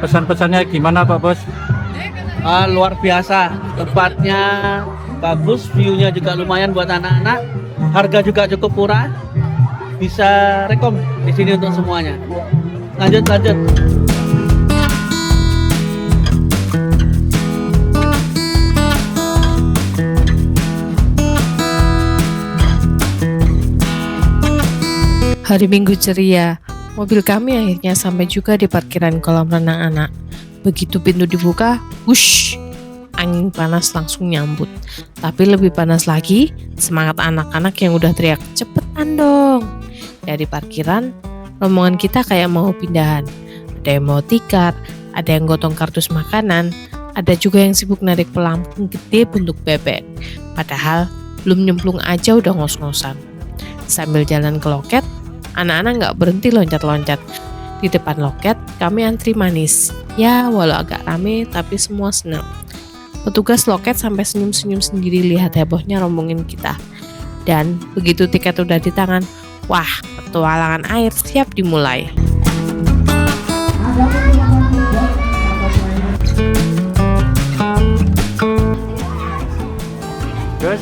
Pesan-pesannya gimana Pak Bos? Luar biasa, tempatnya bagus, view-nya juga lumayan buat anak-anak, harga juga cukup murah, bisa rekom di sini untuk semuanya. Lanjut. Hari Minggu ceria, mobil kami akhirnya sampai juga di parkiran kolam renang anak. Begitu pintu dibuka, wush, angin panas langsung nyambut. Tapi lebih panas lagi, semangat anak-anak yang udah teriak, cepetan dong. Dari parkiran, rombongan kita kayak mau pindahan. Ada yang mau tikar, ada yang gotong kardus makanan, ada juga yang sibuk narik pelampung gede bentuk bebek. Padahal, belum nyemplung aja udah ngos-ngosan. Sambil jalan ke loket, anak-anak nggak berhenti loncat-loncat. Di depan loket, kami antri manis. Ya, walau agak rame, tapi semua senang. Petugas loket sampai senyum-senyum sendiri lihat hebohnya rombongan kita. Dan begitu tiket udah di tangan, wah, petualangan air siap dimulai. Gus?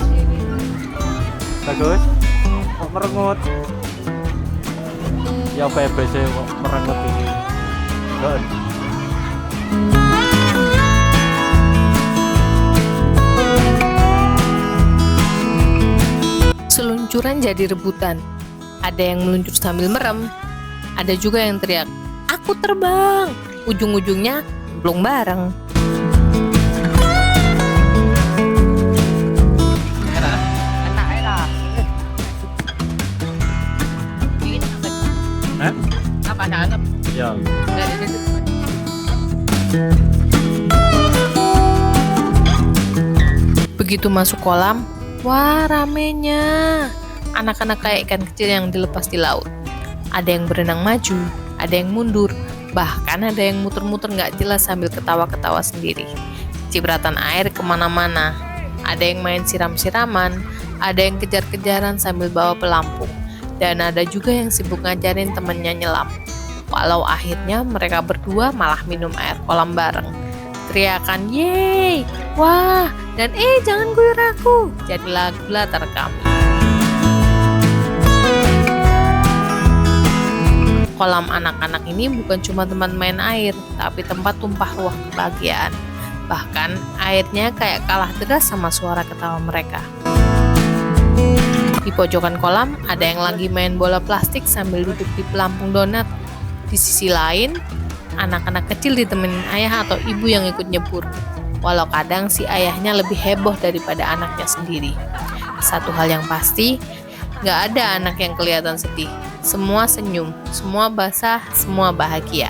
Bagus? Kok merengut? Ya PBC kok merengut ini. Gus. Seluncuran jadi rebutan. Ada yang meluncur sambil merem, ada juga yang teriak, "Aku terbang!" Ujung-ujungnya belum bareng. Apa nangep? Ya. Begitu masuk kolam, wah ramenya. Anak-anak kayak ikan kecil yang dilepas di laut. Ada yang berenang maju, ada yang mundur, bahkan ada yang muter-muter gak jelas sambil ketawa-ketawa sendiri. Cipratan air kemana-mana. Ada yang main siram-siraman, ada yang kejar-kejaran sambil bawa pelampung, dan ada juga yang sibuk ngajarin temennya nyelam. Walau akhirnya mereka berdua malah minum air kolam bareng. Teriakan yeay, wah, dan jangan guyur aku, jadi lagu latar kami. Kolam anak-anak ini bukan cuma tempat main air, tapi tempat tumpah ruah kebahagiaan. Bahkan airnya kayak kalah deras sama suara ketawa mereka. Di pojokan kolam ada yang lagi main bola plastik sambil duduk di pelampung donat. Di sisi lain, anak-anak kecil ditemenin ayah atau ibu yang ikut nyebur. Walau kadang si ayahnya lebih heboh daripada anaknya sendiri. Satu hal yang pasti, gak ada anak yang kelihatan sedih. Semua senyum, semua basah, semua bahagia.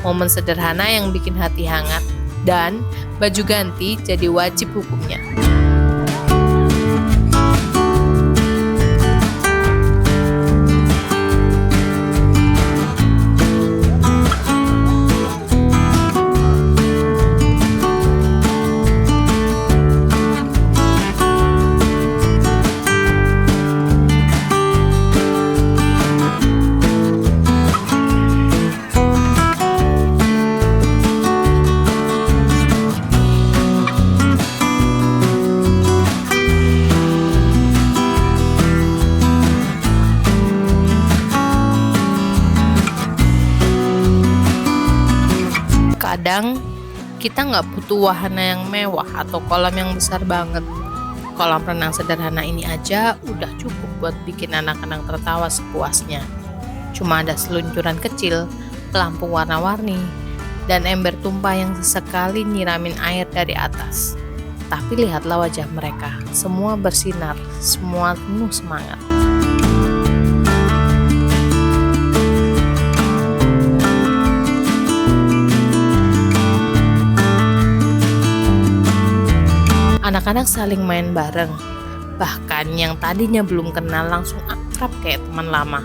Momen sederhana yang bikin hati hangat. Dan baju ganti jadi wajib hukumnya. Kadang kita nggak butuh wahana yang mewah atau kolam yang besar banget. Kolam renang sederhana ini aja udah cukup buat bikin anak-anak tertawa sepuasnya. Cuma ada seluncuran kecil, pelampung warna-warni, dan ember tumpah yang sesekali nyiramin air dari atas. Tapi lihatlah wajah mereka, semua bersinar, semua penuh semangat. Anak-anak saling main bareng, bahkan yang tadinya belum kenal langsung akrab kayak teman lama.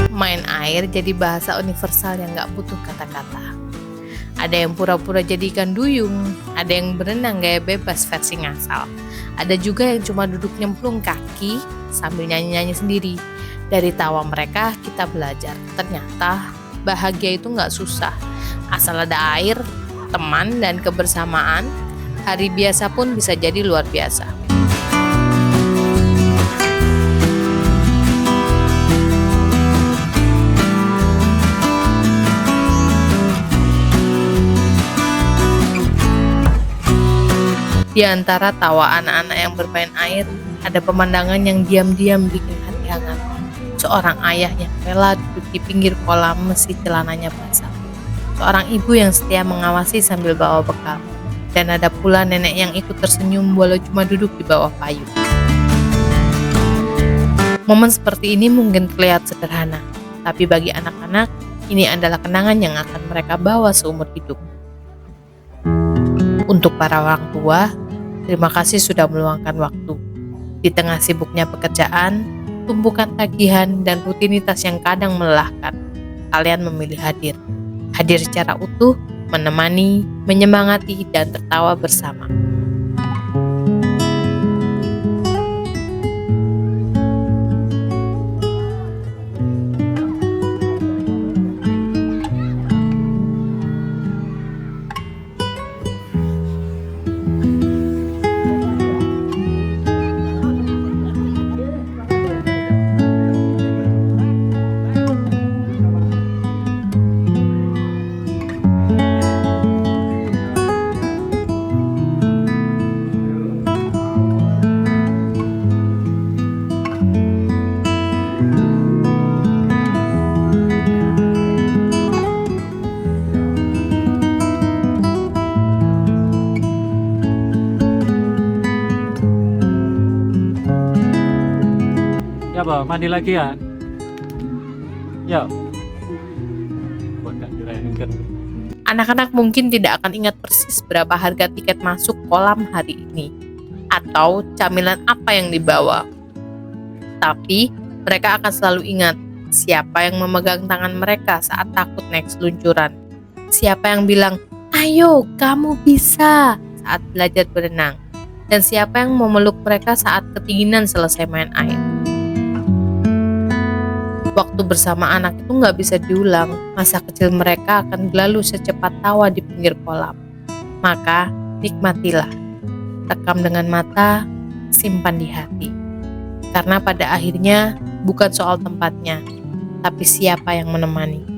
Main air jadi bahasa universal yang gak butuh kata-kata. Ada yang pura-pura jadi ikan duyung, ada yang berenang gaya bebas versi ngasal. Ada juga yang cuma duduk nyemplung kaki sambil nyanyi-nyanyi sendiri. Dari tawa mereka kita belajar, ternyata bahagia itu nggak susah. Asal ada air, teman, dan kebersamaan, hari biasa pun bisa jadi luar biasa. Di antara tawa anak-anak yang bermain air, ada pemandangan yang diam-diam bikin hati hangat. Seorang ayah yang rela duduk di pinggir kolam meski celananya basah. Seorang ibu yang setia mengawasi sambil bawa bekal. Dan ada pula nenek yang ikut tersenyum walau cuma duduk di bawah payung. Momen seperti ini mungkin terlihat sederhana, tapi bagi anak-anak, ini adalah kenangan yang akan mereka bawa seumur hidup. Untuk para orang tua, terima kasih sudah meluangkan waktu. Di tengah sibuknya pekerjaan, tumpukan tagihan, dan rutinitas yang kadang melelahkan, kalian memilih hadir. Hadir secara utuh, menemani, menyemangati, dan tertawa bersama. Ya, Pak, mandi lagi ya. Ya. Buat nggak direngket. Anak-anak mungkin tidak akan ingat persis berapa harga tiket masuk kolam hari ini, atau camilan apa yang dibawa. Tapi mereka akan selalu ingat siapa yang memegang tangan mereka saat takut naik seluncuran. Siapa yang bilang, "Ayo, kamu bisa," saat belajar berenang. Dan siapa yang memeluk mereka saat ketinginan selesai main air. Waktu bersama anak itu nggak bisa diulang. Masa kecil mereka akan berlalu secepat tawa di pinggir kolam. Maka nikmatilah. Rekam dengan mata, simpan di hati. Karena pada akhirnya bukan soal tempatnya, tapi siapa yang menemani.